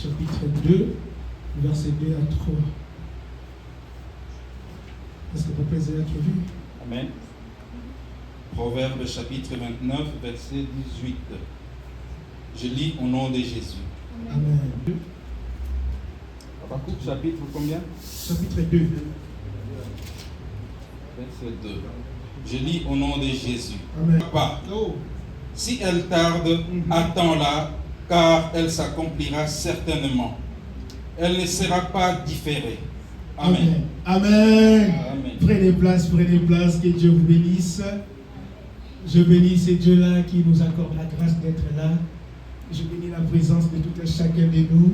chapitre 2, versets 2 à 3. Est-ce que papa Isaïe a trouvé? Amen. Proverbe chapitre 29, verset 18. Je lis au nom de Jésus. Amen. Habakkuk chapitre combien? Chapitre 2. Verset 2. Je lis au nom de Jésus. Amen. Papa, Oh. si elle tarde, attends-la, car elle s'accomplira certainement. Elle ne sera pas différée. Amen. Amen. Amen. Prenez place, que Dieu vous bénisse. Je bénis ce Dieu-là qui nous accorde la grâce d'être là. Je bénis la présence de tout un chacun de nous.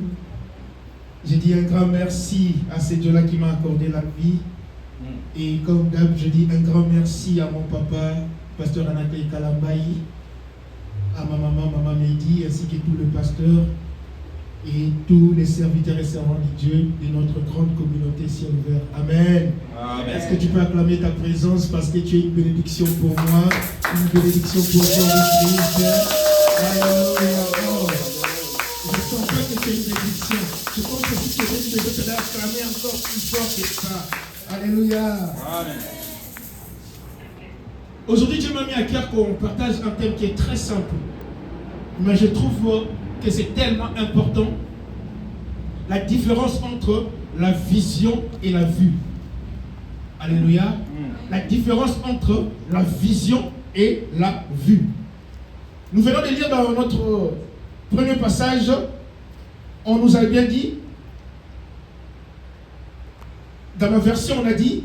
Je dis un grand merci à ce Dieu-là qui m'a accordé la vie. Et comme d'hab, je dis un grand merci à mon papa, pasteur Anakei Kalambaï, à ma maman, maman Mehdi, ainsi que tout le pasteur et tous les serviteurs et servants de Dieu de notre grande communauté ciel ouvert. Amen. Amen. Est-ce que tu peux acclamer ta présence parce que tu es une bénédiction pour moi, une bénédiction pour ton Église. Alléluia. Oh. Je ne sens pas que c'est une bénédiction. Je pense que si tu es une bénédiction, tu dois acclamer encore plus fort que ça. Alléluia. Amen. Aujourd'hui, Dieu m'a mis à cœur qu'on partage un thème qui est très simple. Mais je trouve que c'est tellement important. La différence entre la vision et la vue. Alléluia. La différence entre la vision et la vue. Nous venons de lire dans notre premier passage, on nous a bien dit, dans ma version on a dit,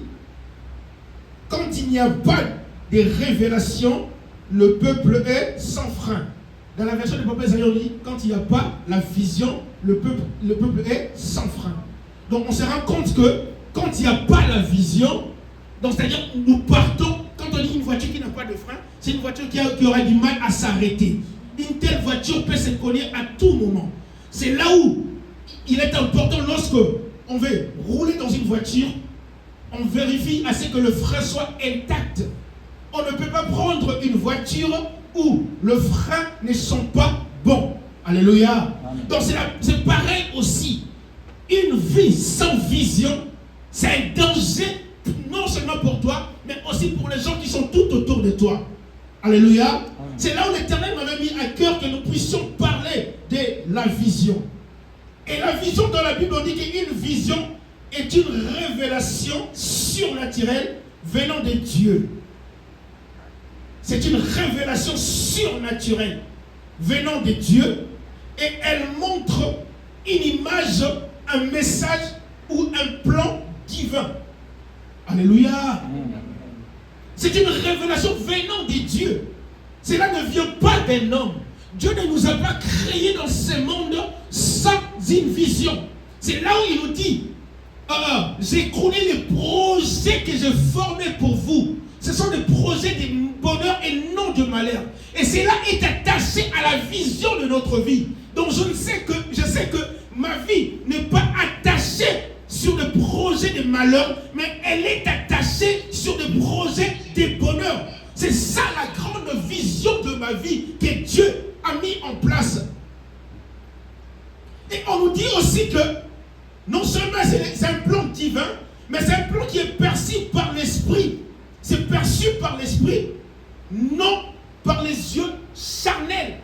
quand il n'y a pas de révélations, le peuple est sans frein. Dans la version du peuple Isaïe, on dit, quand il n'y a pas la vision, le peuple est sans frein. Donc on se rend compte que quand il n'y a pas la vision, donc c'est-à-dire nous partons, quand on dit une voiture qui n'a pas de frein, c'est une voiture qui aura du mal à s'arrêter. Une telle voiture peut se cogner à tout moment. C'est là où il est important lorsque on veut rouler dans une voiture, on vérifie à ce que le frein soit intact. On ne peut pas prendre une voiture où le frein ne sont pas bons. Alléluia. Amen. Donc c'est pareil aussi. Une vie sans vision, c'est un danger non seulement pour toi, mais aussi pour les gens qui sont tout autour de toi. Alléluia. Amen. C'est là où l'Éternel m'avait mis à cœur que nous puissions parler de la vision. Et la vision dans la Bible, on dit qu'une vision est une révélation surnaturelle venant de Dieu. C'est une révélation surnaturelle venant de Dieu et elle montre une image, un message ou un plan divin. Alléluia. C'est une révélation venant de Dieu. Cela ne vient pas d'un homme. Dieu ne nous a pas créés dans ce monde sans une vision. C'est là où il nous dit, j'ai connu les projets que j'ai formés pour vous. Ce sont des projets de bonheur et non de malheur. Et cela est attaché à la vision de notre vie. Donc je sais que ma vie n'est pas attachée sur des projets de malheur, mais elle est attachée sur des projets de bonheur. C'est ça la grande vision de ma vie que Dieu a mis en place. Et on nous dit aussi que non seulement c'est un plan divin, mais c'est un plan qui est perçu par l'esprit. C'est perçu par l'esprit, non par les yeux charnels.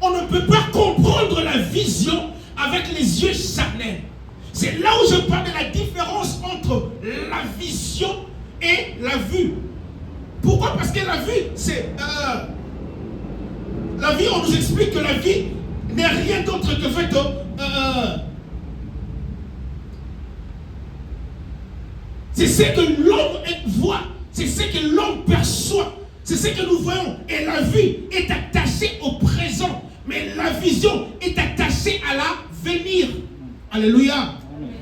On ne peut pas comprendre la vision avec les yeux charnels. C'est là où je parle de la différence entre la vision et la vue. Pourquoi? Parce que la vue, c'est... la vie, on nous explique que la vie n'est rien d'autre que fait c'est ce que l'homme voit, c'est ce que l'homme perçoit, c'est ce que nous voyons. Et la vue est attachée au présent, mais la vision est attachée à l'avenir. Alléluia.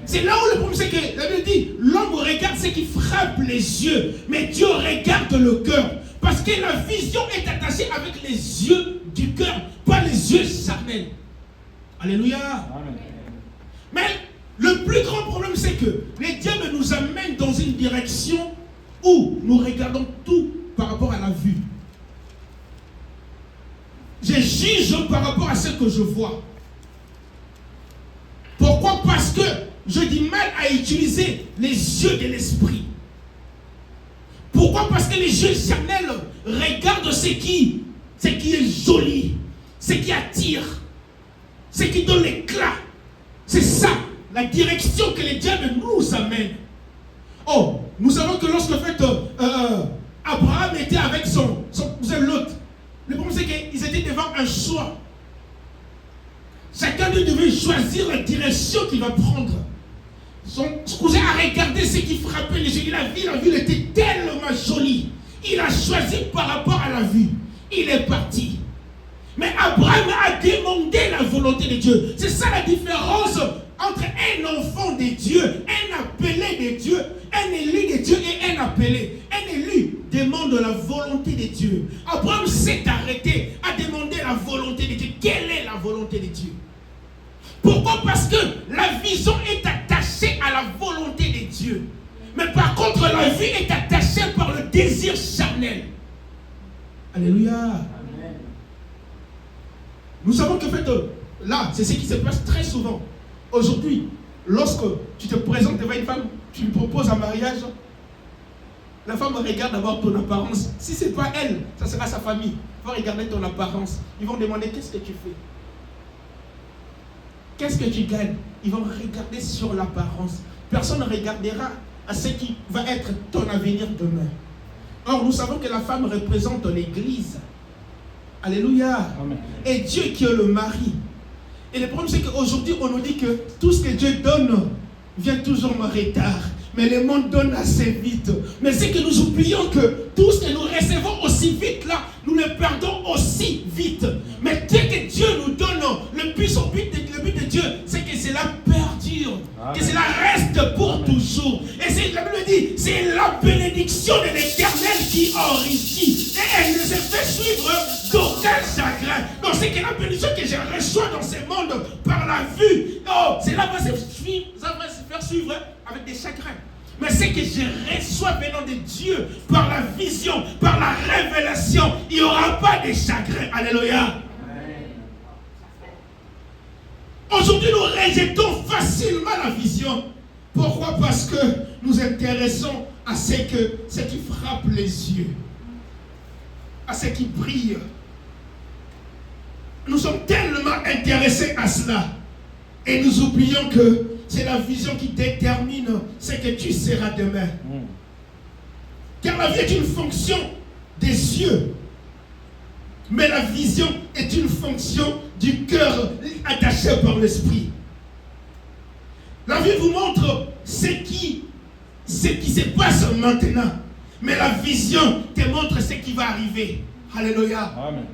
C'est là où le problème, c'est que la Bible dit, l'homme regarde ce qui frappe les yeux, mais Dieu regarde le cœur. Parce que la vision est attachée avec les yeux du cœur, pas les yeux charnels. Alléluia. Amen. Mais le plus grand problème, c'est que les diables nous amènent dans une direction où nous regardons tout par rapport à la vue. Je juge par rapport à ce que je vois. Pourquoi? Parce que je dis mal à utiliser les yeux de l'esprit. Pourquoi? Parce que les yeux charnels regardent ce qui est joli, ce qui attire, ce qui donne l'éclat. C'est ça, la direction que le diable nous amène. Oh, nous savons que lorsque Abraham était avec son cousin Lot, le problème c'est qu'ils étaient devant un choix. Chacun d'eux devait choisir la direction qu'il va prendre. Son cousin a regardé ce qui frappait les yeux. Il a vu, la vue était tellement jolie. Il a choisi par rapport à la vue. Il est parti. Mais Abraham a demandé la volonté de Dieu. C'est ça la différence entre un enfant de Dieu, un appelé de Dieu, un élu de Dieu et un appelé. Un élu demande la volonté de Dieu. Abraham s'est arrêté à demander la volonté de Dieu. Quelle est la volonté de Dieu? Pourquoi? Parce que la vision est attachée à la volonté de Dieu. Mais par contre, la vue est attachée par le désir charnel. Alléluia. Amen. Nous savons que là, c'est ce qui se passe très souvent. Aujourd'hui, lorsque tu te présentes devant une femme, tu lui proposes un mariage, la femme regarde d'abord ton apparence. Si ce n'est pas elle, ça sera sa famille. Ils vont regarder ton apparence. Ils vont demander qu'est-ce que tu fais. Qu'est-ce que tu gagnes? Ils vont regarder sur l'apparence. Personne ne regardera à ce qui va être ton avenir demain. Or, nous savons que la femme représente l'Église. Alléluia. Amen. Et Dieu qui est le mari. Et le problème, c'est qu'aujourd'hui, on nous dit que tout ce que Dieu donne vient toujours en retard. Mais le monde donne assez vite. Mais c'est que nous oublions que tout ce que nous recevons aussi vite là, nous le perdons aussi vite. Mais dès que Dieu nous donne, le but de Dieu, c'est que cela perdure. Amen. Que cela reste pour Amen. Toujours. Et c'est, la Bible dit, c'est la bénédiction de l'Éternel qui enrichit. Et elle ne se fait suivre d'aucun chagrin. Donc c'est que la bénédiction que je reçois dans ce monde par la vue, oh, cela va se faire suivre avec des chagrins. Mais c'est que je reçois venant de Dieu par la vision, par la révélation, il n'y aura pas de chagrin. Alléluia. Aujourd'hui, nous rejetons facilement la vision. Pourquoi? Parce que nous intéressons à ce qui frappe les yeux, à ce qui brille. Nous sommes tellement intéressés à cela. Et nous oublions que c'est la vision qui détermine ce que tu seras demain. Car la vie est une fonction des yeux. Mais la vision est une fonction du cœur attaché par l'esprit. La vie vous montre ce qui se passe maintenant. Mais la vision te montre ce qui va arriver. Alléluia. Amen.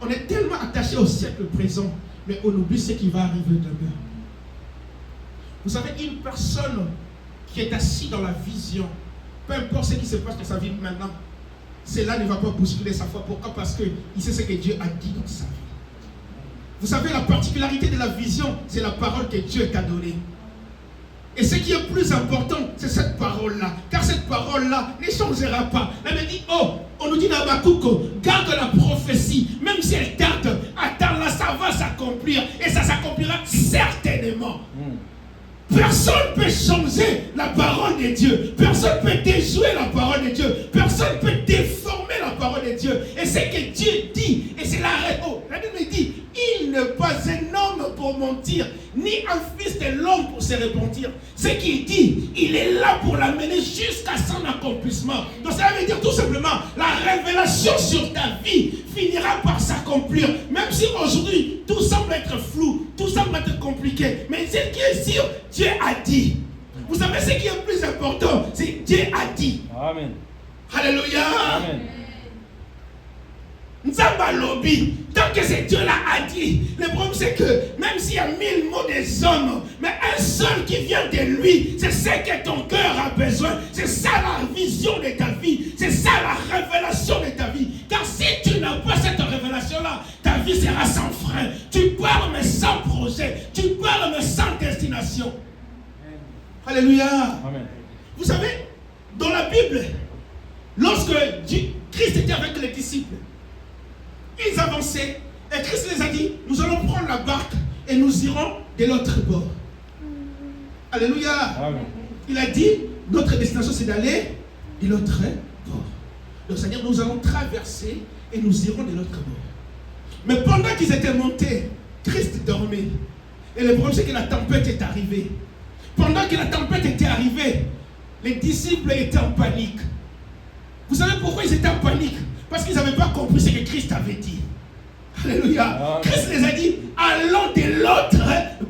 On est tellement attaché au siècle présent, mais on oublie ce qui va arriver demain. Vous savez, une personne qui est assise dans la vision, peu importe ce qui se passe dans sa vie maintenant, cela ne va pas bousculer sa foi. Pourquoi? Parce qu'il sait ce que Dieu a dit dans sa vie. Vous savez, la particularité de la vision, c'est la parole que Dieu t'a donnée. Et ce qui est plus important, c'est cette parole-là. Car cette parole-là ne changera pas. Elle me dit, oh, on nous dit dans Habakkuk, garde la prophétie. Même si elle tarde, attends-la, ça va s'accomplir. Et ça s'accomplira certainement. Personne ne peut changer la parole de Dieu. Personne ne peut déjouer la parole de Dieu. Personne ne peut déformer la parole de Dieu. Et c'est que Dieu dit, et c'est la Bible me dit, il n'est pas un homme pour mentir, ni un fils de l'homme pour se repentir. Ce qu'il dit, il est là pour l'amener jusqu'à son accomplissement. Donc ça veut dire tout simplement, la révélation sur ta vie finira par s'accomplir. Même si aujourd'hui, tout semble être flou, tout semble être compliqué. Mais ce qui est sûr, Dieu a dit. Vous savez ce qui est le plus important, c'est Dieu a dit. Amen. Alléluia. Amen. Nzamba lobby, tant que c'est Dieu-là a dit, le problème c'est que même s'il y a 1000 mots des hommes, mais un seul qui vient de lui, c'est ce que ton cœur a besoin, c'est ça la vision de ta vie, c'est ça la révélation de ta vie. Car si tu n'as pas cette révélation-là, ta vie sera sans frein. Tu pars mais sans projet, tu pars mais sans destination. Alléluia. Amen. Vous savez, dans la Bible, lorsque Christ était avec les disciples, ils avançaient et Christ les a dit, nous allons prendre la barque et nous irons de l'autre bord. Alléluia. Amen. Il a dit, notre destination c'est d'aller de l'autre bord. Donc c'est-à-dire nous allons traverser et nous irons de l'autre bord. Mais pendant qu'ils étaient montés, Christ dormait. Et le problème c'est que la tempête est arrivée. Pendant que la tempête était arrivée, les disciples étaient en panique. Vous savez pourquoi ils étaient en panique? Parce qu'ils n'avaient pas compris ce que Christ avait dit. Alléluia. Christ les a dit, allons de l'autre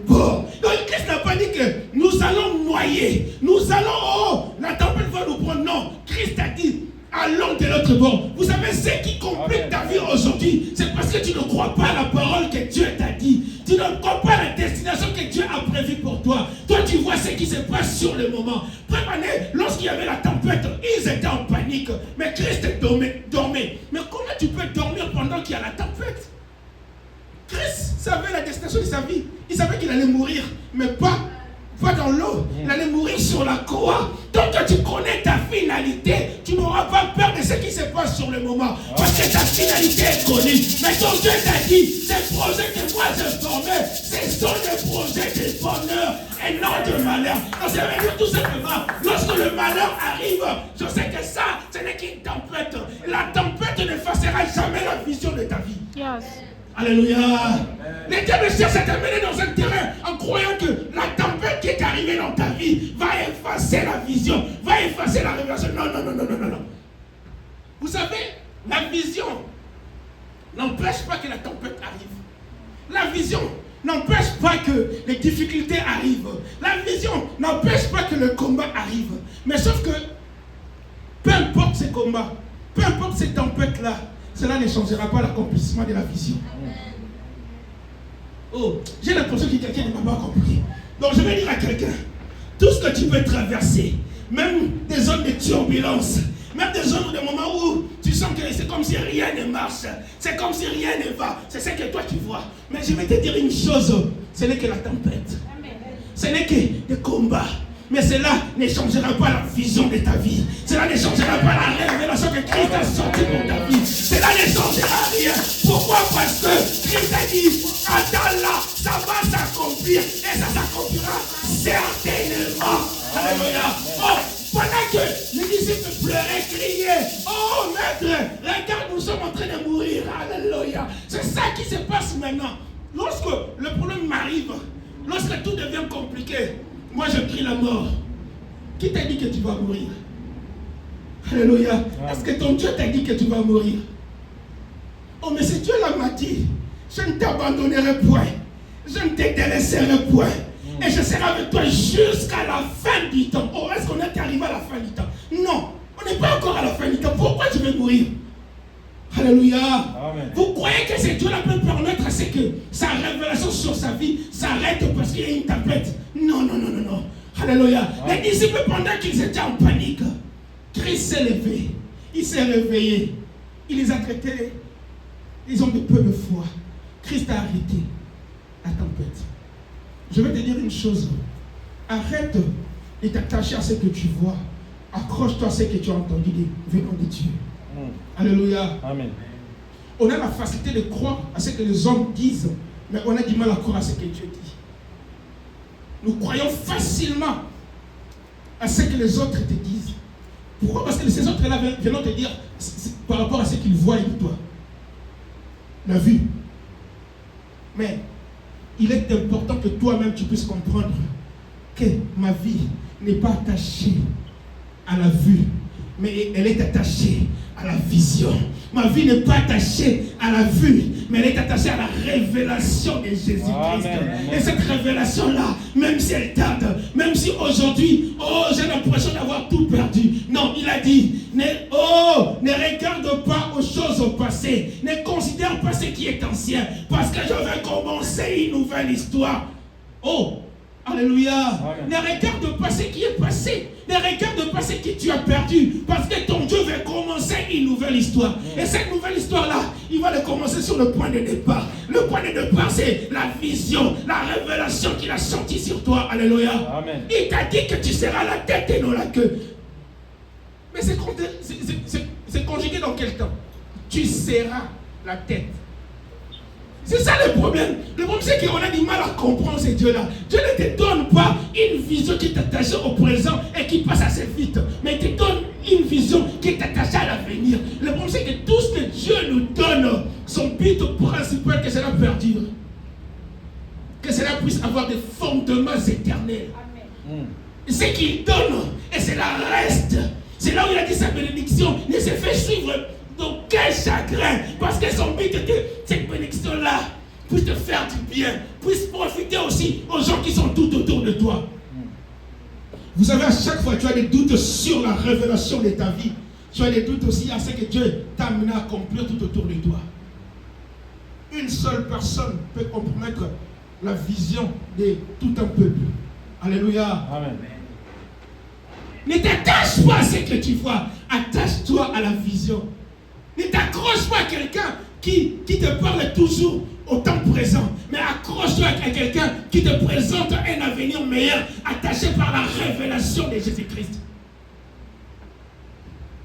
bord. Donc Christ n'a pas dit que nous allons noyer. Nous allons, la tempête va nous prendre. Non, Christ a dit, allons de l'autre bord. Vous savez, ce qui complique ta vie aujourd'hui, c'est parce que tu ne crois pas à la parole que Dieu t'a dit. Tu ne crois pas à la destination que Dieu a prévue pour toi. Toi, tu vois ce qui se passe sur le moment. Préparez, lorsqu'il y avait la tempête, ils étaient en panique. Mais Christ dormait. Mais comment tu peux dormir pendant qu'il y a la tempête? Christ savait la destination de sa vie. Il savait qu'il allait mourir, mais pas dans l'eau. Il allait mourir sur la croix. Tant que tu connais ta finalité, tu n'auras pas peur de ce qui se passe sur le moment. Parce que ta finalité est connue. Mais ton Dieu t'a dit, ces projets que moi je formais, ce sont des projets de bonheur et non de malheur. Donc ça veut dire tout simplement, lorsque le malheur arrive, je sais que ça, ce n'est qu'une tempête. La tempête n'effacera jamais la vision de ta vie. Yes. Alléluia. Les diables cherchent à t'amener dans un terrain en croyant que la tempête qui est arrivée dans ta vie va effacer la vision, va effacer la révélation. Non. Vous savez, la vision n'empêche pas que la tempête arrive. La vision n'empêche pas que les difficultés arrivent. La vision n'empêche pas que le combat arrive. Mais sauf que, peu importe ces combats, peu importe ces tempêtes-là, cela ne changera pas l'accomplissement de la vision. Oh, j'ai l'impression que quelqu'un ne m'a pas compris. Donc je vais dire à quelqu'un, tout ce que tu peux traverser, même des zones de turbulence, même des zones, des moments où tu sens que c'est comme si rien ne marche, c'est comme si rien ne va, c'est ce que toi tu vois. Mais je vais te dire une chose, ce n'est que la tempête. Ce n'est que des combats. Mais cela ne changera pas la vision de ta vie. Cela ne changera pas la révélation que Christ a sortie pour ta vie. Cela ne changera rien. Pourquoi? Parce que Christ a dit, attends là, ça va s'accomplir. Et ça s'accomplira certainement. Alléluia. Oh, pendant que les disciples pleuraient, criaient, oh maître, regarde, nous sommes en train de mourir. Alléluia. C'est ça qui se passe maintenant. Lorsque le problème m'arrive, lorsque tout devient compliqué, moi je crie la mort. Qui t'a dit que tu vas mourir? Alléluia. Est-ce que ton Dieu t'a dit que tu vas mourir? Oh mais c'est Dieu là m'a dit, je ne t'abandonnerai point, je ne te délaisserai point, et je serai avec toi jusqu'à la fin du temps. Oh, est-ce qu'on est arrivé à la fin du temps? Non, on n'est pas encore à la fin du temps. Pourquoi je vais mourir? Alléluia. Amen. Vous croyez que c'est Dieu là peut permettre à ce que sa révélation sur sa vie s'arrête parce qu'il y a une tempête? Non. Alléluia. Amen. Les disciples, pendant qu'ils étaient en panique, Christ s'est levé. Il s'est réveillé. Il les a traités. Ils ont de peu de foi. Christ a arrêté la tempête. Je vais te dire une chose. Arrête de t'attacher à ce que tu vois. Accroche-toi à ce que tu as entendu venant de Dieu. Alléluia. Amen. On a la facilité de croire à ce que les hommes disent, mais on a du mal à croire à ce que Dieu dit. Nous croyons facilement à ce que les autres te disent. Pourquoi? Parce que ces autres-là viennent te dire par rapport à ce qu'ils voient de toi. La vue. Mais il est important que toi-même tu puisses comprendre que ma vie n'est pas attachée à la vue, mais elle est attachée à la vision. Ma vie n'est pas attachée à la vue, mais elle est attachée à la révélation de Jésus-Christ. Et cette révélation-là, même si elle tarde, même si aujourd'hui, oh, j'ai l'impression d'avoir tout perdu. Non, il a dit, ne regarde pas aux choses passées, ne considère pas ce qui est ancien, parce que je vais commencer une nouvelle histoire. Oh, alléluia. Amen. Ne regarde pas ce qui est passé. Ne regarde pas ce que tu as perdu. Parce que ton Dieu veut commencer une nouvelle histoire. Et cette nouvelle histoire-là, il va le commencer sur le point de départ. Le point de départ, c'est la vision, la révélation qu'il a sortie sur toi. Alléluia. Amen. Il t'a dit que tu seras la tête et non la queue. Mais c'est conjugué dans quel temps? Tu seras la tête. C'est ça le problème. Le problème, c'est qu'on a du mal à comprendre ces dieux-là. Dieu ne te donne pas une vision qui est attachée au présent et qui passe assez vite. Mais il te donne une vision qui est attachée à l'avenir. Le problème, c'est que tout ce que Dieu nous donne, son but principal, que cela perdure. Que cela puisse avoir des fondements éternels. Amen. Ce qu'il donne, et cela reste. C'est là où il a dit sa bénédiction ne se fait suivre d'aucun chagrin. Parce que son but est que cette bénédiction-là puisse te faire du bien, puisse profiter aussi aux gens qui sont tout autour de toi. Vous savez, à chaque fois tu as des doutes sur la révélation de ta vie. Tu as des doutes aussi à ce que Dieu t'a amené à accomplir tout autour de toi. Une seule personne peut compromettre la vision de tout un peuple. Alléluia. Amen. Ne t'attache pas à ce que tu vois. Attache-toi à la vision. Ne t'accroche pas à quelqu'un qui te parle toujours au temps présent. Mais accroche-toi à quelqu'un qui te présente un avenir meilleur, attaché par la révélation de Jésus-Christ.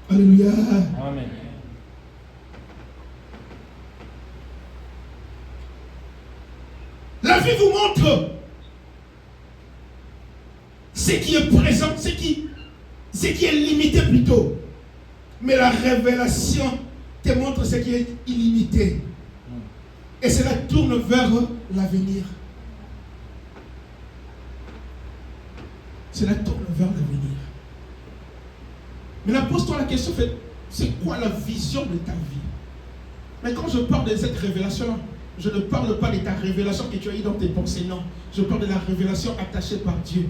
Alléluia. Amen. La vie vous montre ce qui est présent, ce qui est limité plutôt. Mais la révélation te montre ce qui est illimité. Et cela tourne vers l'avenir. Cela tourne vers l'avenir. Maintenant, pose-toi la question, c'est quoi la vision de ta vie? Mais quand je parle de cette révélation-là, je ne parle pas de ta révélation que tu as eue dans tes pensées, non. Je parle de la révélation attachée par Dieu.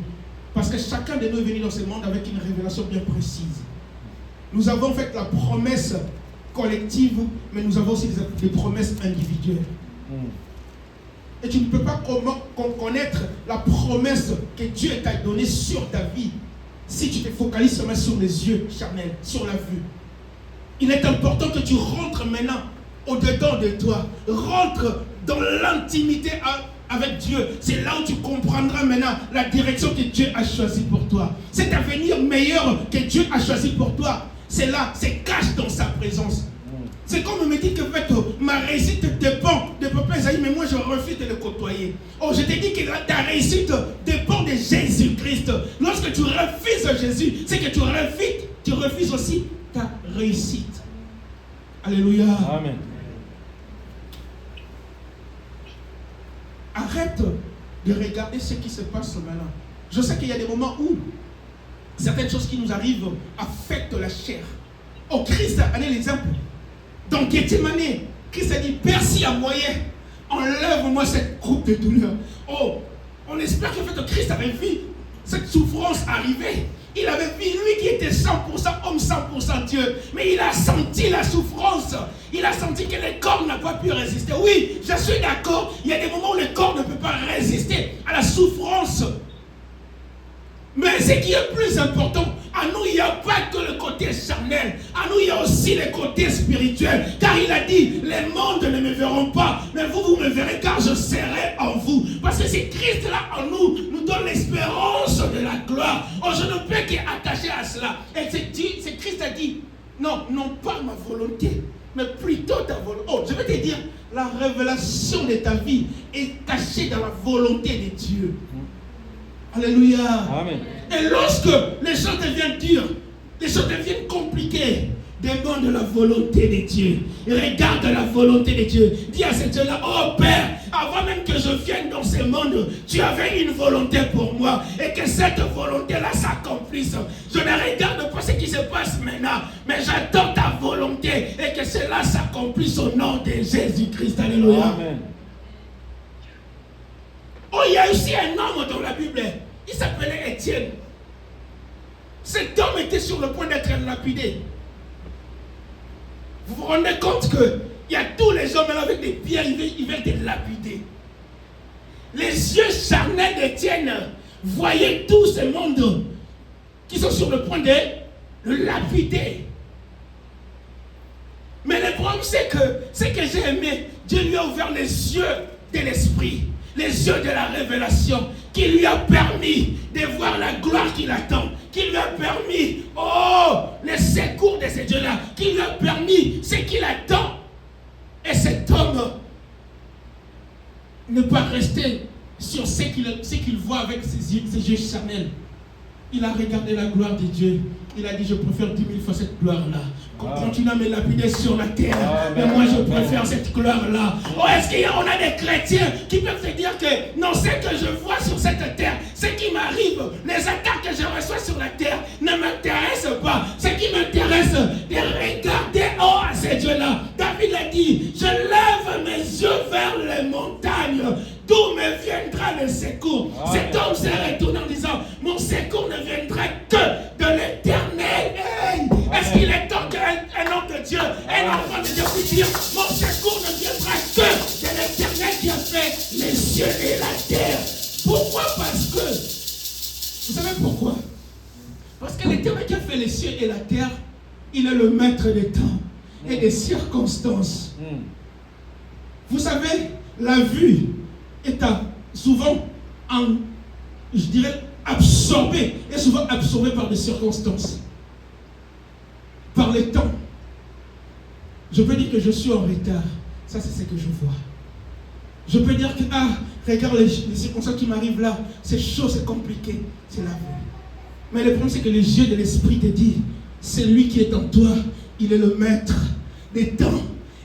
Parce que chacun de nous est venu dans ce monde avec une révélation bien précise. Nous avons fait la promesse collective, mais nous avons aussi des promesses individuelles. Et tu ne peux pas connaître la promesse que Dieu t'a donnée sur ta vie si tu te focalises seulement sur les yeux charnels, sur la vue. Il est important que tu rentres maintenant au-dedans de toi. Rentre dans l'intimité avec Dieu. C'est là où tu comprendras maintenant la direction que Dieu a choisie pour toi. Cet avenir meilleur que Dieu a choisi pour toi, c'est là, c'est caché dans sa présence. C'est comme me dit que ma réussite dépend de Papa Esaïe, mais moi je refuse de le côtoyer. Oh, je t'ai dit que ta réussite dépend de Jésus-Christ. Lorsque tu refuses Jésus, c'est que tu refuses aussi ta réussite. Alléluia. Amen. Arrête de regarder ce qui se passe maintenant. Je sais qu'il y a des moments où certaines choses qui nous arrivent affectent la chair. Oh, Christ a donné l'exemple. Dans Gethsemane, Christ a dit, Père, s'il y a moyen, enlève-moi cette coupe de douleur. Oh, on espère que Christ avait vu cette souffrance arriver. Il avait vu lui qui était 100% homme, 100% Dieu. Mais il a senti la souffrance. Il a senti que le corps n'a pas pu résister. Oui, je suis d'accord. Il y a des moments où le corps ne peut pas résister à la souffrance. Mais ce qui est plus important, à nous, il n'y a pas que le côté charnel. À nous, il y a aussi le côté spirituel. Car il a dit, les mondes ne me verront pas, mais vous me verrez car je serai en vous. Parce que c'est Christ-là en nous, nous donne l'espérance de la gloire. Oh, je ne peux qu'attacher à cela. Et c'est Christ a dit, non pas ma volonté, mais plutôt ta volonté. Oh, je vais te dire, la révélation de ta vie est cachée dans la volonté de Dieu. Alléluia. Amen. Et lorsque les choses deviennent dures, les choses deviennent compliquées, demande la volonté de Dieu. Regarde la volonté de Dieu. Dis à ce Dieu-là, oh Père, avant même que je vienne dans ce monde, tu avais une volonté pour moi et que cette volonté-là s'accomplisse. Je ne regarde pas ce qui se passe maintenant, mais j'attends ta volonté et que cela s'accomplisse au nom de Jésus-Christ. Alléluia. Amen. Oh, il y a aussi un homme dans la Bible, il s'appelait Étienne. Cet homme était sur le point d'être lapidé. Vous vous rendez compte qu'il y a tous les hommes avec des pierres, ils veulent te lapider. Les yeux charnels d'Étienne voyaient tout ce monde qui sont sur le point de le lapider. Mais le problème, c'est que j'ai aimé, Dieu lui a ouvert les yeux de l'esprit. Les yeux de la révélation qui lui a permis de voir la gloire qui l'attend, qui lui a permis, les secours de ce Dieu-là, qui lui a permis ce qu'il attend. Et cet homme ne pas rester sur ce qu'il voit avec ses yeux charnels. Il a regardé la gloire de Dieu. Il a dit, je préfère 10 000 fois cette gloire-là. Qu'on continue à me lapider sur la terre. Mais moi, je préfère cette gloire-là. Oh, est-ce qu'on a des chrétiens qui peuvent se dire que non, ce que je vois sur cette terre, ce qui m'arrive, les attaques que je reçois sur la terre ne m'intéressent pas. Ce qui m'intéresse, de regarder à ces dieux-là. David a dit, je lève mes yeux vers les montagnes. D'où me viendra le secours? Cet homme s'est retourné en disant, mon secours ne viendra que de l'Éternel. Hey, est-ce qu'il est temps qu'un homme de Dieu, un enfant de Dieu puisse dire, mon secours ne viendra que de l'Éternel qui a fait les cieux et la terre? Pourquoi? Parce que, vous savez pourquoi? Parce que l'Éternel qui a fait les cieux et la terre, il est le maître des temps et des circonstances. Vous savez, la vue est souvent, je dirais, absorbé, est souvent absorbé par des circonstances, par les temps. Je peux dire que je suis en retard, ça c'est ce que je vois. Je peux dire que, regarde les circonstances qui m'arrivent là, c'est chaud, c'est compliqué, c'est la vie. Mais le problème c'est que les yeux de l'esprit te disent, c'est lui qui est en toi, il est le maître des temps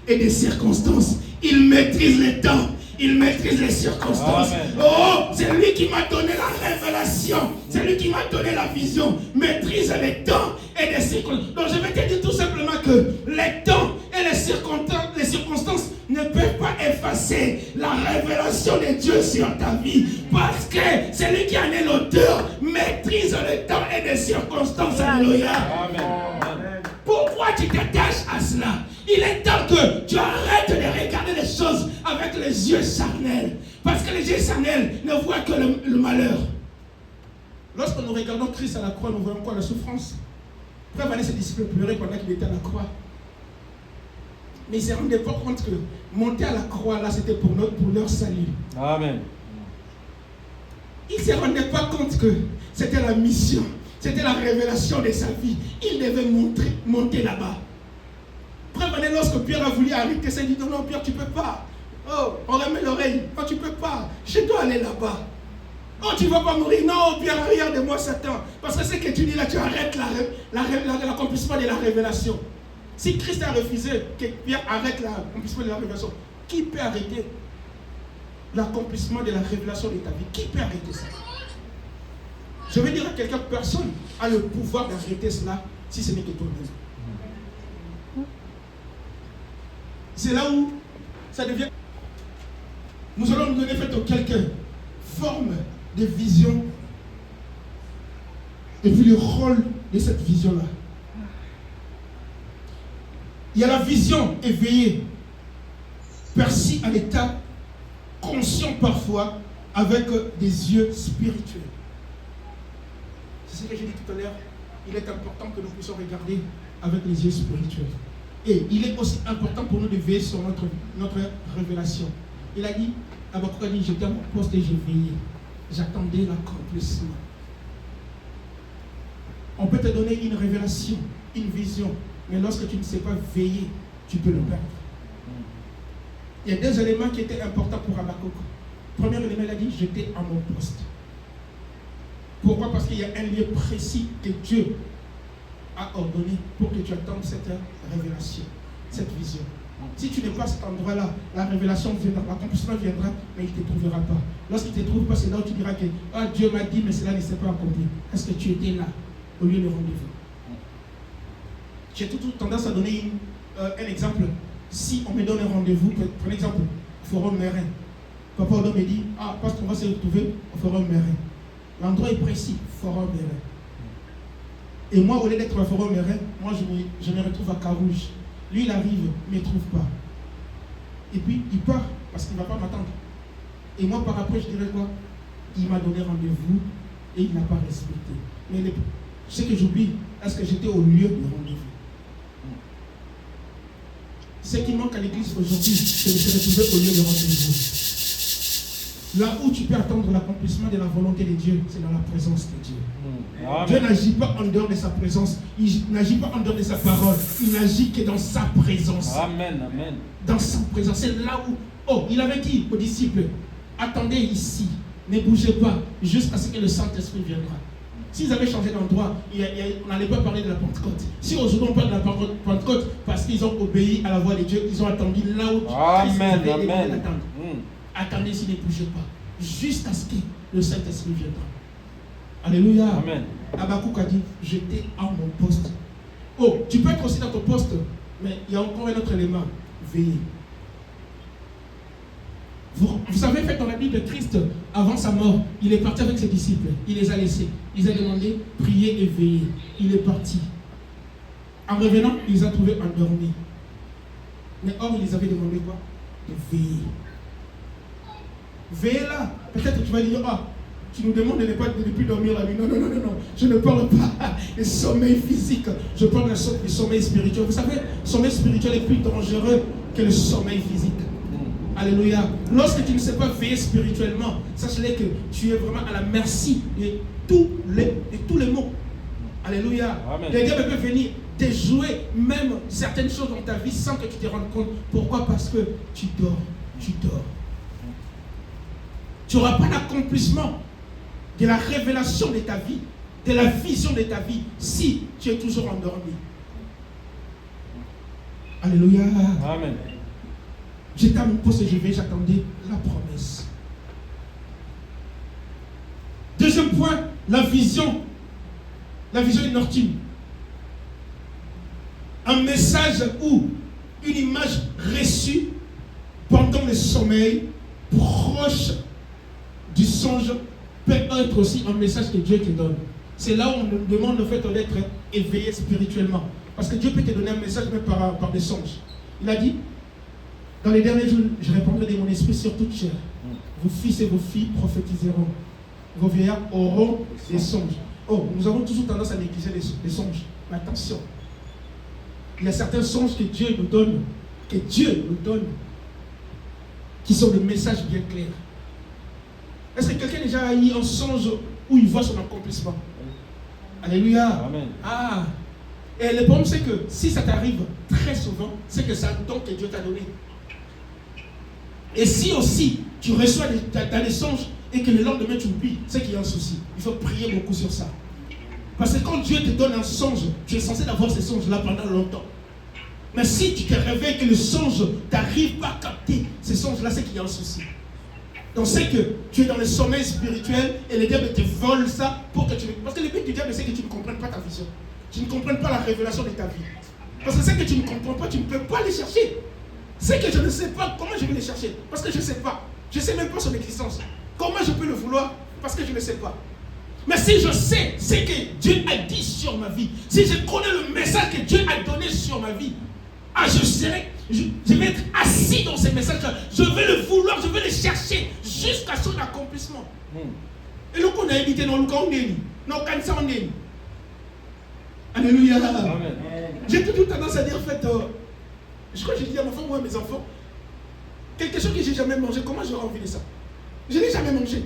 et des circonstances. Il maîtrise les temps. Il maîtrise les circonstances. Amen. Oh, c'est lui qui m'a donné la révélation. C'est lui qui m'a donné la vision. Maîtrise les temps et les circonstances. Donc je vais te dire tout simplement que les temps et les circonstances ne peuvent pas effacer la révélation de Dieu sur ta vie. Parce que c'est lui qui en est l'auteur. Maîtrise les temps et les circonstances. Alléluia. Amen. Pourquoi tu t'attaches à cela? Il est temps que tu arrêtes de regarder les choses avec les yeux charnels. Parce que les yeux charnels ne voient que le malheur. Lorsque nous regardons Christ à la croix, nous voyons quoi? La souffrance. Frère Vanessa, ses disciples pleuraient pendant qu'il était à la croix. Mais ils ne se rendaient pas compte que monter à la croix, là, c'était pour leur salut. Amen. Ils ne se rendaient pas compte que c'était la mission. C'était la révélation de sa vie. Il devait monter là-bas. Frère Vanessa, lorsque Pierre a voulu arrêter ça, il dit non, Pierre, tu ne peux pas. Oh, on remet l'oreille. Non, tu ne peux pas. Je dois aller là-bas. Oh, tu ne vas pas mourir. Non, Pierre, arrière de moi, Satan. Parce que ce que tu dis là, tu arrêtes l'accomplissement de la révélation. Si Christ a refusé que Pierre arrête l'accomplissement de la révélation, qui peut arrêter l'accomplissement de la révélation de ta vie? Qui peut arrêter ça? Je vais dire à quelqu'un, personne a le pouvoir d'arrêter cela si ce n'est que toi-même. C'est là où ça devient. Nous allons nous donner quelques formes de vision et puis le rôle de cette vision-là. Il y a la vision éveillée, perçue à l'état conscient parfois, avec des yeux spirituels. C'est ce que j'ai dit tout à l'heure. Il est important que nous puissions regarder avec les yeux spirituels. Et il est aussi important pour nous de veiller sur notre révélation. Il a dit, Habakkuk a dit, j'étais à mon poste et j'ai veillé. J'attendais l'accomplissement. On peut te donner une révélation, une vision, mais lorsque tu ne sais pas veiller, tu peux le perdre. Il y a deux éléments qui étaient importants pour Habakkuk. Premier élément, il a dit, j'étais à mon poste. Pourquoi? Parce qu'il y a un lieu précis que Dieu a ordonné pour que tu attendes cette révélation, cette vision. Si tu n'es pas à cet endroit-là, la révélation viendra, l'accomplissement viendra, mais il ne te trouvera pas. Lorsqu'il ne te trouve pas, c'est là où tu diras que Dieu m'a dit, mais cela ne s'est pas accompli. Est-ce que tu étais là au lieu de rendez-vous? J'ai tout tendance à donner un exemple. Si on me donne un rendez-vous, prenez exemple, Forum Mérin. Papa Odo me dit, parce qu'on va se retrouver au Forum Mérin. L'endroit est précis, Forum Mérin. Et moi, au lieu d'être à Forum Mérin, moi je me retrouve à Carouge. Lui, il arrive, il ne me trouve pas. Et puis, il part, parce qu'il ne va pas m'attendre. Et moi, par après, je dirais quoi? Il m'a donné rendez-vous et il n'a pas respecté. Mais ce que j'oublie, est-ce que j'étais au lieu de rendez-vous? Ce qui manque à l'église aujourd'hui, c'est de se retrouver au lieu de rendez-vous. Là où tu peux attendre l'accomplissement de la volonté de Dieu, c'est dans la présence de Dieu. Amen. Dieu n'agit pas en dehors de sa présence. Il n'agit pas en dehors de sa parole. Il n'agit que dans sa présence. Amen, amen. Dans sa présence. C'est là où... Oh, il avait dit aux disciples, attendez ici, ne bougez pas, jusqu'à ce que le Saint-Esprit viendra. S'ils avaient changé d'endroit, on n'allait pas parler de la Pentecôte. Si aujourd'hui on parle de la Pentecôte, parce qu'ils ont obéi à la voix de Dieu, ils ont attendu là où Christ avait attendre. Attendez ici, ne bougez pas, jusqu'à ce que le Saint-Esprit viendra. Alléluia. Amen. Habakkuk a dit, j'étais à mon poste. Oh, tu peux être aussi dans ton poste, mais il y a encore un autre élément, veiller. Vous avez fait dans la Bible de Christ, avant sa mort, il est parti avec ses disciples, il les a laissés. Ils ont demandé, prier et veiller. Il est parti. En revenant, il les a trouvés endormis. Mais or, il les avait demandé quoi? De veiller. Veillez là. Peut-être tu vas dire, ah, tu nous demandes de ne plus dormir la nuit. Non, je ne parle pas du sommeil physique. Je parle du sommeil spirituel. Vous savez, le sommeil spirituel est plus dangereux que le sommeil physique. Alléluia. Lorsque tu ne sais pas veiller spirituellement, sache-le que tu es vraiment à la merci de tous les maux. Alléluia. Amen. Le diable peut venir déjouer même certaines choses dans ta vie sans que tu te rendes compte. Pourquoi? Parce que tu dors. Tu n'auras pas l'accomplissement de la révélation de ta vie, de la vision de ta vie, si tu es toujours endormi. Alléluia. Amen. J'étais à mon poste et j'attendais la promesse. Deuxième point, la vision. La vision est nocturne. Un message ou une image reçue pendant le sommeil, proche du songe, peut être aussi un message que Dieu te donne. C'est là où on nous demande en fait d'être éveillé spirituellement. Parce que Dieu peut te donner un message même par des songes. Il a dit, dans les derniers jours, je répandrai de mon esprit sur toute chair. Vos fils et vos filles prophétiseront. Vos vieillards auront des songes. Oh, nous avons toujours tendance à négliger les songes. Mais attention, il y a certains songes que Dieu nous donne, qui sont des messages bien clairs. Est-ce que quelqu'un a déjà eu un songe où il voit son accomplissement? Alléluia. Amen. Ah. Et le problème, c'est que si ça t'arrive très souvent, c'est que c'est un don que Dieu t'a donné. Et si aussi tu reçois des songes et que le lendemain tu oublies, c'est qu'il y a un souci. Il faut prier beaucoup sur ça. Parce que quand Dieu te donne un songe, tu es censé avoir ces songes-là pendant longtemps. Mais si tu te réveilles que le songe t'arrive pas à capter ces songes-là, c'est qu'il y a un souci. Donc c'est que tu es dans le sommeil spirituel et le diable te vole ça pour que tu... Parce que le but du diable, c'est que tu ne comprennes pas ta vision. Tu ne comprennes pas la révélation de ta vie. Parce que c'est que tu ne comprends pas, tu ne peux pas les chercher. C'est que je ne sais pas comment je vais les chercher. Parce que je ne sais pas. Je ne sais même pas son existence. Comment je peux le vouloir? Parce que je ne sais pas. Mais si je sais ce que Dieu a dit sur ma vie, si je connais le message que Dieu a donné sur ma vie, je vais être assis dans ces messages-là. Je vais le vouloir, je vais le chercher jusqu'à son accomplissement. Et donc on a évité dans le camp non, cancer on est. Alléluia. Amen. J'ai toujours tendance à dire, en fait, je crois que j'ai dit à ma femme ou à mes enfants, quelque chose que j'ai jamais mangé, comment j'aurais envie de ça? Je n'ai jamais mangé.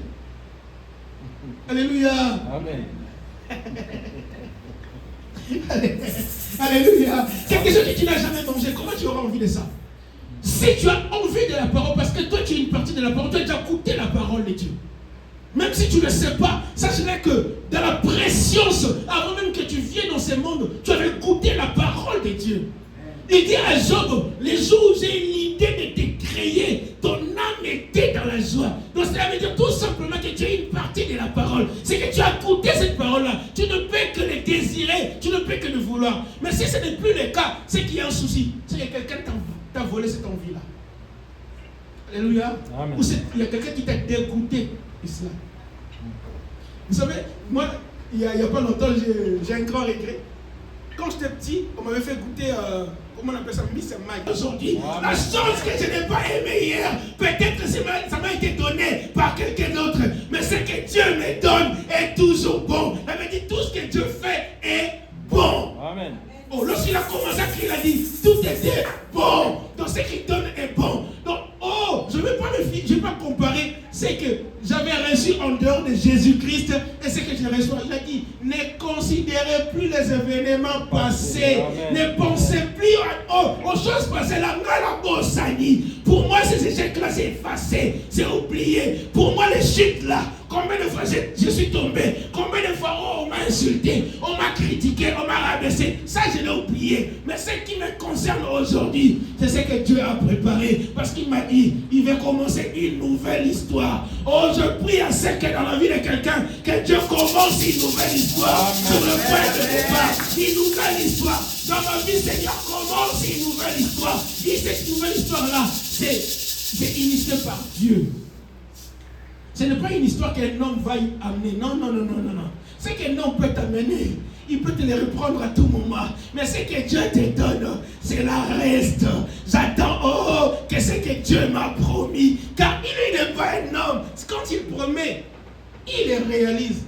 Alléluia. Amen. Alléluia. Quelque chose que tu n'as jamais mangé, comment tu auras envie de ça? Si tu as envie de la parole, parce que toi tu es une partie de la parole, tu as déjà goûté la parole de Dieu. Même si tu ne sais pas, sache-le que dans la préscience, avant même que tu viennes dans ce monde, tu avais goûté la parole de Dieu. Il dit à Job, les jours où j'ai l'idée de te créer, ton âme était dans la joie. Donc cela veut dire tout simplement que tu es une partie de la parole. C'est que tu as goûté cette parole-là. Tu ne peux que le désirer, tu ne peux que le vouloir. Mais si ce n'est plus le cas, c'est qu'il y a un souci. C'est que quelqu'un t'a volé cette envie-là. Alléluia. Amen. Ou il y a quelqu'un qui t'a dégoûté de cela. Vous savez, moi, il n'y a pas longtemps, j'ai un grand regret. Quand j'étais petit, on m'avait fait goûter, comment on appelle ça, Miss Mike. Aujourd'hui, la chose que je n'ai pas aimée hier, peut-être que ça m'a été donné par quelqu'un d'autre, mais ce que Dieu me donne est toujours bon. Il avait dit, tout ce que Dieu fait est bon. Amen. Oh, lorsqu'il a commencé à crier, il a dit, tout était bon. Donc ce qu'il donne est bon. Donc, je ne vais pas comparer ce que j'avais reçu en dehors de Jésus-Christ et ce que je reçois. Il a dit, ne considérez plus les événements passés. Amen. Ne pensez plus aux choses passées. La Pour moi, ces échecs-là, c'est effacé, c'est oublié. Pour moi, les chutes-là, combien de fois je suis tombé, combien de fois on m'a insulté, on m'a critiqué, on m'a rabaissé. Ça, je l'ai oublié. Mais ce qui me concerne aujourd'hui, c'est ce que Dieu a préparé. Parce qu'il m'a dit, il va commencer une nouvelle histoire. Oh, je prie à ce que dans la vie de quelqu'un, que Dieu commence une nouvelle histoire. Sur le point de départ, une nouvelle histoire. Dans ma vie, Seigneur, commence une nouvelle histoire. Et cette nouvelle histoire-là, c'est initié par Dieu. Ce n'est pas une histoire qu'un homme va y amener. Non. Ce qu'un homme peut t'amener, il peut te le reprendre à tout moment. Mais ce que Dieu te donne, c'est la reste. J'attends, que ce que Dieu m'a promis. Car il n'est pas un homme. Quand il promet, il le réalise.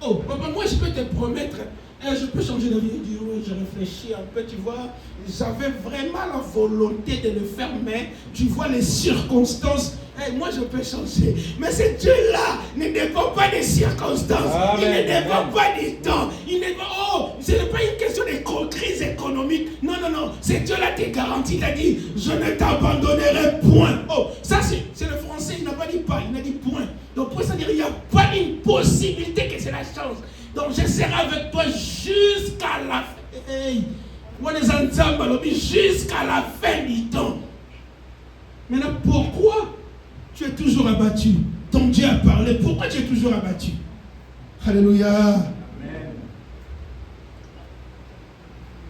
Oh, papa, moi je peux te promettre. Je peux changer de vie. Je dis, oui, je réfléchis un peu, tu vois. J'avais vraiment la volonté de le faire, mais tu vois les circonstances. Moi, je peux changer. Mais ce Dieu-là ne dépend pas des circonstances. Amen. Il ne dépend pas du temps. Ce n'est pas une question de crise économique. Non. Ce Dieu-là te garantit. Il a dit, je ne t'abandonnerai point. Oh, ça, c'est le français. Il n'a pas dit pas, il a dit point. Donc, pour ça dire, il n'y a pas une possibilité que cela change. Donc je serai avec toi jusqu'à la fin. Jusqu'à la fin du temps. Maintenant, pourquoi tu es toujours abattu? Ton Dieu a parlé. Pourquoi tu es toujours abattu? Alléluia. Amen.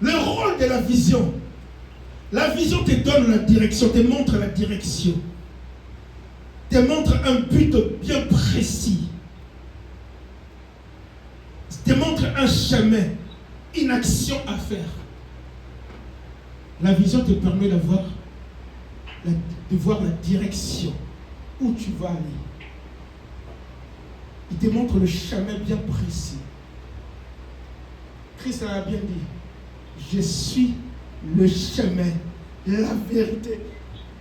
Le rôle de la vision. La vision te donne la direction, te montre la direction. Te montre un but bien précis. Te montre un chemin, une action à faire. La vision te permet de voir la direction où tu vas aller. Il te montre le chemin bien précis. Christ a bien dit, je suis le chemin, la vérité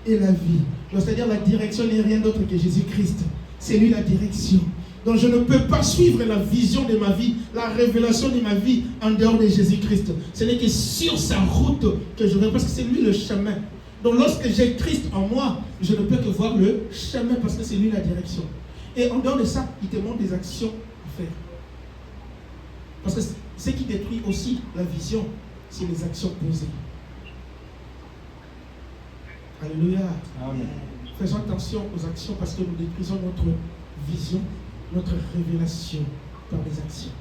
et la vie. Donc, c'est-à-dire la direction n'est rien d'autre que Jésus-Christ. C'est lui la direction. Donc je ne peux pas suivre la vision de ma vie, la révélation de ma vie en dehors de Jésus-Christ. Ce n'est que sur sa route que je vais, parce que c'est lui le chemin. Donc lorsque j'ai Christ en moi, je ne peux que voir le chemin parce que c'est lui la direction. Et en dehors de ça, il te montre des actions à faire. Parce que ce qui détruit aussi la vision, c'est les actions posées. Alléluia. Amen. Faisons attention aux actions parce que nous détruisons notre vision, notre révélation par les actions.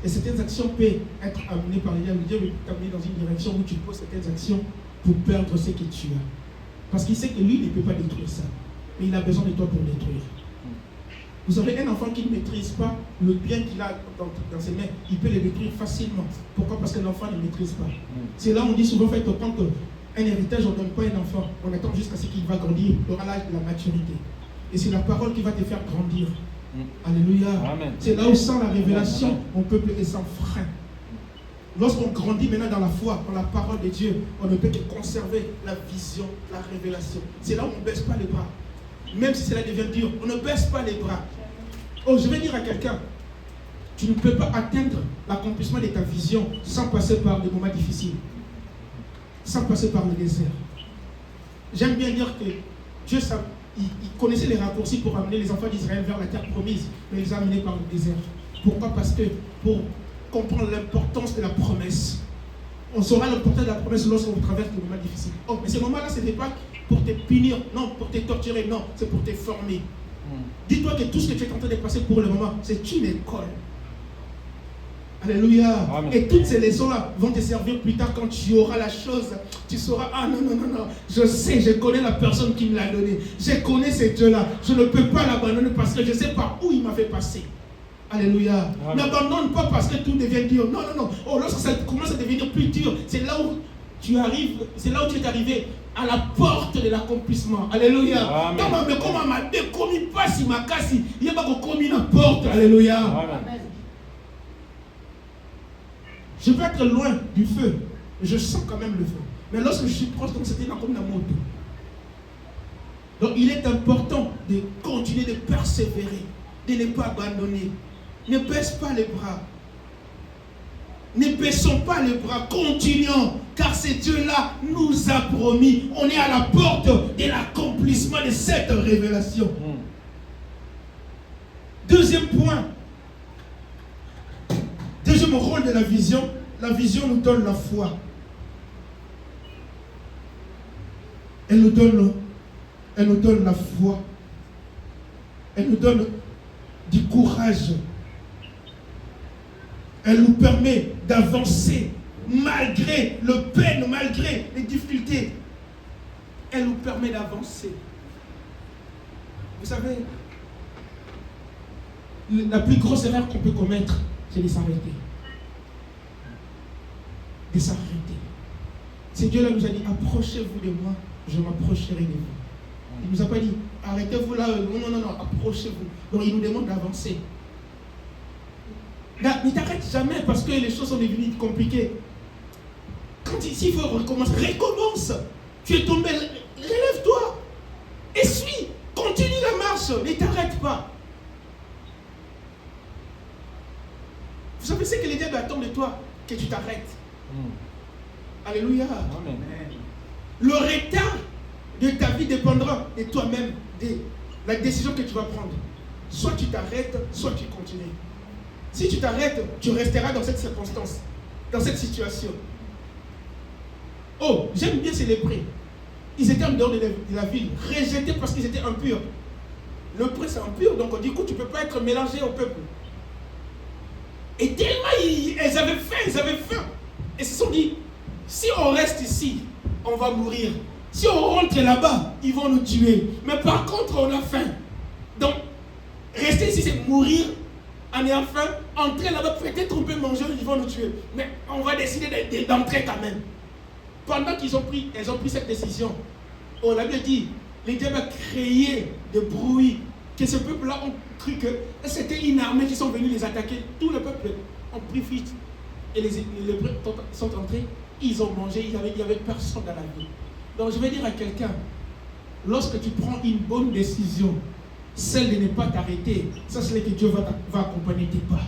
Et certaines actions peuvent être amenées par les diables. Dieu veut t'amener dans une direction où tu poses certaines actions pour perdre ce que tu as. Parce qu'il sait que lui ne peut pas détruire ça. Mais il a besoin de toi pour détruire. Vous savez, un enfant qui ne maîtrise pas le bien qu'il a dans ses mains, il peut le détruire facilement. Pourquoi? Parce que l'enfant ne maîtrise pas. C'est là où on dit souvent, faites autant qu'un héritage, on ne donne pas un enfant. On attend jusqu'à ce qu'il va grandir, il aura l'âge de la maturité. Et c'est la parole qui va te faire grandir. Alléluia. Amen. C'est là où sans la révélation, Amen. Mon peuple est sans frein. Lorsqu'on grandit maintenant dans la foi, dans la parole de Dieu, on ne peut que conserver la vision, la révélation. C'est là où on ne baisse pas les bras. Même si cela devient dur, on ne baisse pas les bras. Oh, je vais dire à quelqu'un, tu ne peux pas atteindre l'accomplissement de ta vision sans passer par des moments difficiles. Sans passer par le désert. J'aime bien dire que Dieu il connaissait les raccourcis pour amener les enfants d'Israël vers la terre promise, mais il les a amenés par le désert. Pourquoi? Parce que pour comprendre l'importance de la promesse, on saura l'importance de la promesse lorsqu'on traverse des moments difficiles. Oh, mais ces moments-là, ce n'est pas pour te punir, non, pour te torturer, non, c'est pour te former. Dis-toi que tout ce que tu es en train de passer pour le moment, c'est une école. Alléluia. Amen. Et toutes ces leçons-là vont te servir plus tard quand tu auras la chose. Tu sauras, ah non, je sais, je connais la personne qui me l'a donné. Je connais ce Dieu-là. Je ne peux pas l'abandonner parce que je sais par où il m'a fait passer. Alléluia. N'abandonne pas parce que tout devient dur. Non. Oh, lorsque ça commence à devenir plus dur, c'est là où tu arrives, c'est là où tu es arrivé à la porte de l'accomplissement. Alléluia. Amen. Mais comment m'a décommis pas si ma casse, il n'y a pas commis la porte. Alléluia. Amen. Je peux être loin du feu, mais je sens quand même le feu. Mais lorsque je suis proche, comme c'était comme la moto. Donc il est important de continuer de persévérer, de ne pas abandonner. Ne baisse pas les bras. Ne baissons pas les bras, continuons. car ce Dieu-là nous a promis. On est à la porte de l'accomplissement de cette révélation. Deuxième point. Deuxième rôle de la vision nous donne la foi. Elle nous donne la foi. Elle nous donne du courage. Elle nous permet d'avancer malgré le peine, malgré les difficultés. Elle nous permet d'avancer. Vous savez, la plus grosse erreur qu'on peut commettre, c'est de s'arrêter. De s'arrêter. C'est Dieu là nous a dit, approchez-vous de moi, je m'approcherai de vous. Il ne nous a pas dit, arrêtez-vous là, non, approchez-vous. Donc il nous demande d'avancer. Ne t'arrête jamais parce que les choses sont devenues compliquées. Quand ici il faut recommencer, recommence. Tu es tombé, relève-toi. Essuie, continue la marche, ne t'arrête pas. Vous savez ce que les diables attendent de toi? Que tu t'arrêtes. Alléluia. Amen. Le retard de ta vie dépendra de toi-même, de la décision que tu vas prendre. Soit tu t'arrêtes, soit tu continues. Si tu t'arrêtes, tu resteras dans cette circonstance, dans cette situation. Oh, j'aime bien ces lépreux. Ils étaient en dehors de la ville, rejetés parce qu'ils étaient impurs. Le prince est impur, donc du coup, tu ne peux pas être mélangé au peuple. Et tellement ils avaient faim. Et ils se sont dit, si on reste ici, on va mourir. Si on rentre là-bas, ils vont nous tuer. Mais par contre, on a faim. Donc, rester ici, c'est mourir en ayant faim. Entrer là-bas, peut-être on peut manger, ils vont nous tuer. Mais on va décider d'entrer quand même. Pendant qu'ils ont pris cette décision, on l'avait dit, les diables ont créé des bruits, que ce peuple-là ont cru que c'était une armée qui sont venus les attaquer. Tout le peuple ont pris fuite. Et les sont entrés, ils ont mangé, il n'y avait personne dans la ville. Donc je vais dire à quelqu'un, lorsque tu prends une bonne décision, celle de ne pas t'arrêter, ça c'est que Dieu va accompagner tes pas.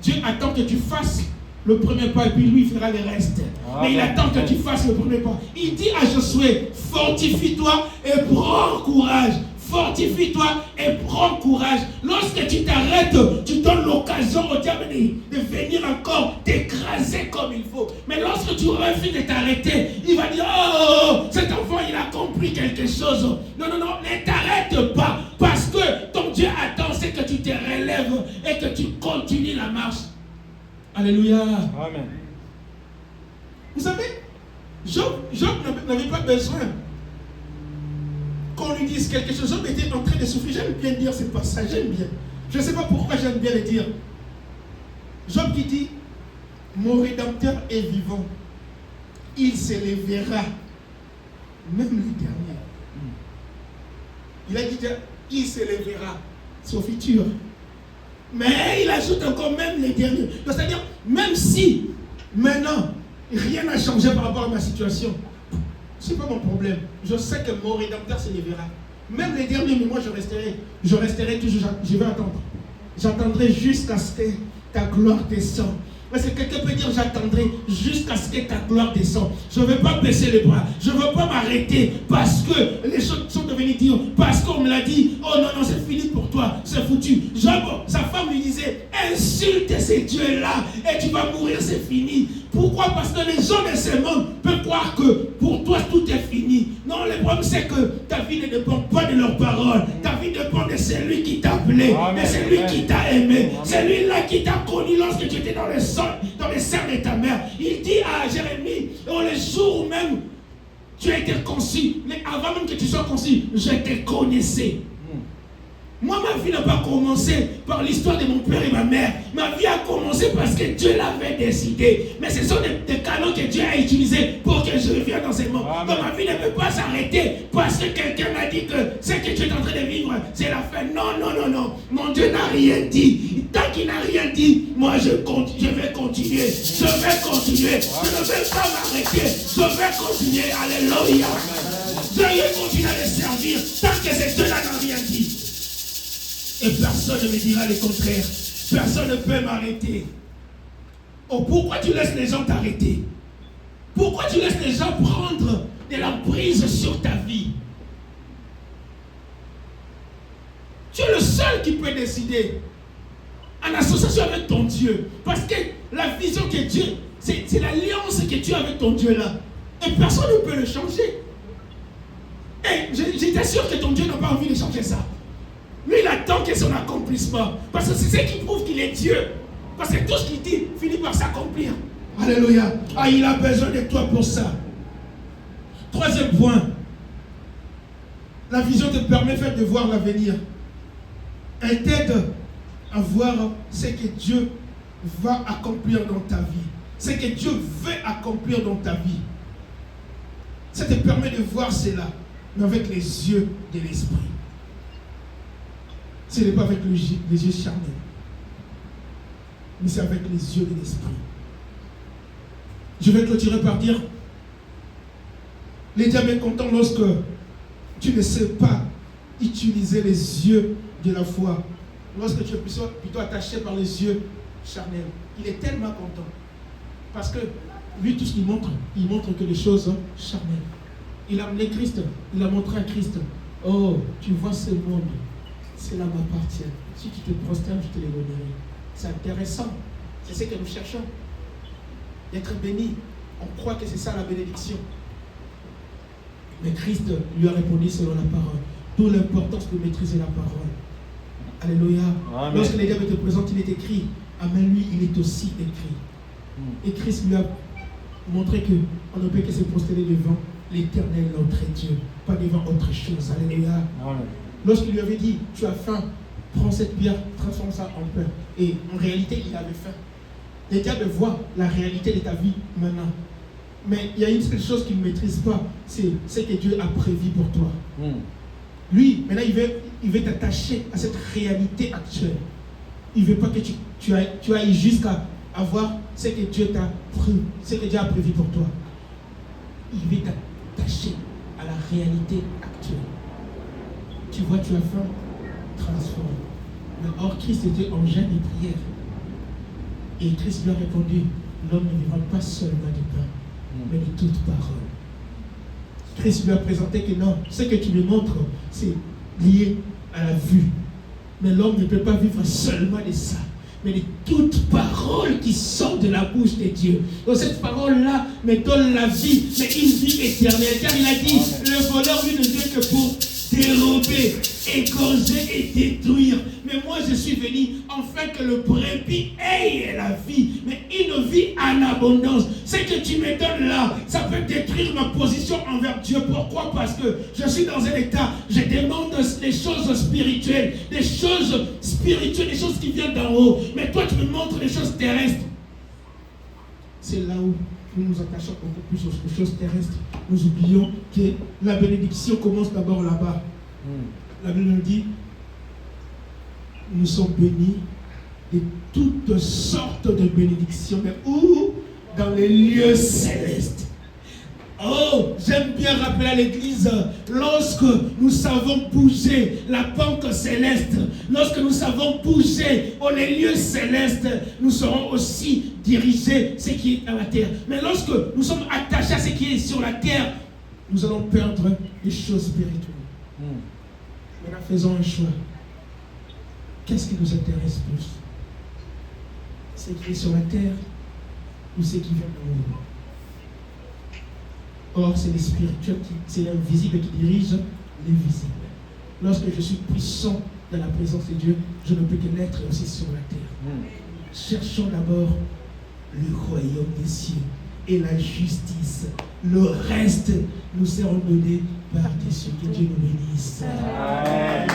Dieu attend que tu fasses le premier pas et puis lui il fera le reste. Mais il attend que tu fasses le premier pas. Il dit à Josué, fortifie-toi et prends courage. Fortifie-toi et prends courage. Lorsque tu t'arrêtes, tu donnes l'occasion au diable de venir encore t'écraser comme il faut. Mais lorsque tu refuses de t'arrêter, il va dire, oh, cet enfant il a compris quelque chose. Non, ne t'arrête pas. Parce que ton Dieu attend, c'est que tu te relèves et que tu continues la marche. Alléluia. Amen. Vous savez, Job n'avait pas besoin qu'on lui dise quelque chose. Job était en train de souffrir. J'aime bien dire ce passage, j'aime bien. Je ne sais pas pourquoi j'aime bien le dire. Job qui dit, mon Rédempteur est vivant. Il s'élèvera. Même le dernier. Il a dit, il s'élèvera. C'est au futur. Mais il ajoute encore même les derniers. C'est-à-dire, même si maintenant, rien n'a changé par rapport à ma situation, ce n'est pas mon problème. Je sais que mon Rédempteur se lèvera. Même les derniers, mais moi je resterai toujours, je vais attendre. J'attendrai jusqu'à ce que ta gloire descende. Parce que quelqu'un peut dire j'attendrai jusqu'à ce que ta gloire descende. Je ne veux pas baisser les bras. Je ne veux pas m'arrêter parce que les choses sont devenues dures. Parce qu'on me l'a dit, oh non, c'est fini pour toi, c'est foutu. Job, sa femme lui disait, insulte ces dieux-là et tu vas mourir, c'est fini. Pourquoi? Parce que les gens de ce monde peuvent croire que pour toi tout est fini. Non, le problème c'est que ta vie ne dépend pas de leurs paroles. Ta vie dépend de celui qui t'a appelé, de celui qui t'a aimé, celui-là qui t'a connu lorsque tu étais dans le sein de ta mère. Il dit à Jérémie, oh, le jour où même tu as été conçu, mais avant même que tu sois conçu, je te connaissais. Moi, ma vie n'a pas commencé par l'histoire de mon père et ma mère. Ma vie a commencé parce que Dieu l'avait décidé. Mais ce sont des canons que Dieu a utilisés pour que je revienne dans ce monde. Donc ma vie ne peut pas s'arrêter parce que quelqu'un m'a dit que ce que tu es en train de vivre, c'est la fin. Non. Mon Dieu n'a rien dit. Tant qu'il n'a rien dit, moi je vais continuer. Je vais continuer. Je ne vais pas m'arrêter. Je vais continuer. Alléluia. Je vais continuer à le servir tant que ces deux-là n'ont rien dit. Et personne ne me dira le contraire. Personne ne peut m'arrêter. Oh, pourquoi tu laisses les gens t'arrêter? Pourquoi tu laisses les gens prendre de l'emprise sur ta vie? Tu es le seul qui peut décider en association avec ton Dieu. Parce que la vision que Dieu, c'est l'alliance que tu as avec ton Dieu là. Et personne ne peut le changer. Et je t'assure que ton Dieu n'a pas envie de changer ça. Lui, il attend que son accomplissement. Parce que c'est ce qui prouve qu'il est Dieu. Parce que tout ce qu'il dit finit par s'accomplir. Alléluia. Ah, il a besoin de toi pour ça. Troisième point. La vision te permet de voir l'avenir. Elle t'aide à voir ce que Dieu va accomplir dans ta vie. Ce que Dieu veut accomplir dans ta vie. Ça te permet de voir cela, mais avec les yeux de l'esprit. Ce n'est pas avec les yeux charnels, mais c'est avec les yeux de l'esprit. Je vais clôturer par dire, les diables sont contents lorsque tu ne sais pas utiliser les yeux de la foi. Lorsque tu es plutôt attaché par les yeux charnels. Il est tellement content. Parce que lui, tout ce qu'il montre, il montre que les choses charnelles. Il a amené Christ, il a montré à Christ. Oh, tu vois ce monde, cela m'appartient. Si tu te prosternes, je te les donnerai. C'est intéressant. C'est ce que nous cherchons. D'être béni. On croit que c'est ça la bénédiction. Mais Christ lui a répondu selon la parole. D'où l'importance de maîtriser la parole. Alléluia. Amen. Lorsque les diables te présentent, il est écrit. Amen, lui, il est aussi écrit. Et Christ lui a montré qu'on ne peut que se prosterner devant l'Éternel, notre Dieu, pas devant autre chose. Alléluia. Amen. Lorsqu'il lui avait dit, tu as faim, prends cette bière, transforme ça en pain. Et en réalité, il avait faim. Les diables voient la réalité de ta vie maintenant. Mais il y a une seule chose qu'il ne maîtrise pas, c'est ce que Dieu a prévu pour toi. Lui, maintenant, il veut t'attacher à cette réalité actuelle. Il ne veut pas que tu ailles jusqu'à avoir ce que Dieu t'a prévu, ce que Dieu a prévu pour toi. Il veut t'attacher à la réalité actuelle. Tu vois, tu as faim, transforme. Mais or, Christ était en jeûne et prière. Et Christ lui a répondu, l'homme ne vivra pas seulement de pain, mais de toute parole. Christ lui a présenté que non, ce que tu lui montres, c'est lié à la vue. Mais l'homme ne peut pas vivre seulement de ça, mais de toute parole qui sort de la bouche de Dieu. Donc cette parole-là me donne la vie, mais une vie éternelle. Car il a dit, le voleur, lui, ne vient que pour dérober, égorger et détruire. Mais moi, je suis venu afin que le brebis ait la vie, mais une vie en abondance. Ce que tu me donnes là, ça peut détruire ma position envers Dieu. Pourquoi? Parce que je suis dans un état, je demande des choses spirituelles, des choses qui viennent d'en haut. Mais toi, tu me montres des choses terrestres. C'est là où nous nous attachons beaucoup plus aux choses terrestres. Nous oublions que la bénédiction commence d'abord là-bas. La Bible nous dit, nous sommes bénis de toutes sortes de bénédictions, mais où? Dans les lieux célestes. Oh, j'aime bien rappeler à l'église, lorsque nous savons bouger la banque céleste, lorsque nous savons bouger les lieux célestes, nous serons aussi diriger ce qui est dans la terre. Mais lorsque nous sommes attachés à ce qui est sur la terre, nous allons perdre les choses spirituelles. Maintenant, faisons un choix. Qu'est-ce qui nous intéresse plus? Ce qui est sur la terre ou ce qui vient de nous? Or, c'est les spirituels, c'est l'invisible qui dirige les visibles. Lorsque je suis puissant dans la présence de Dieu, je ne peux que l'être aussi sur la terre. Cherchons d'abord le royaume des cieux et la justice. Le reste nous sera donné par des cieux. Que Dieu nous bénisse. Amen.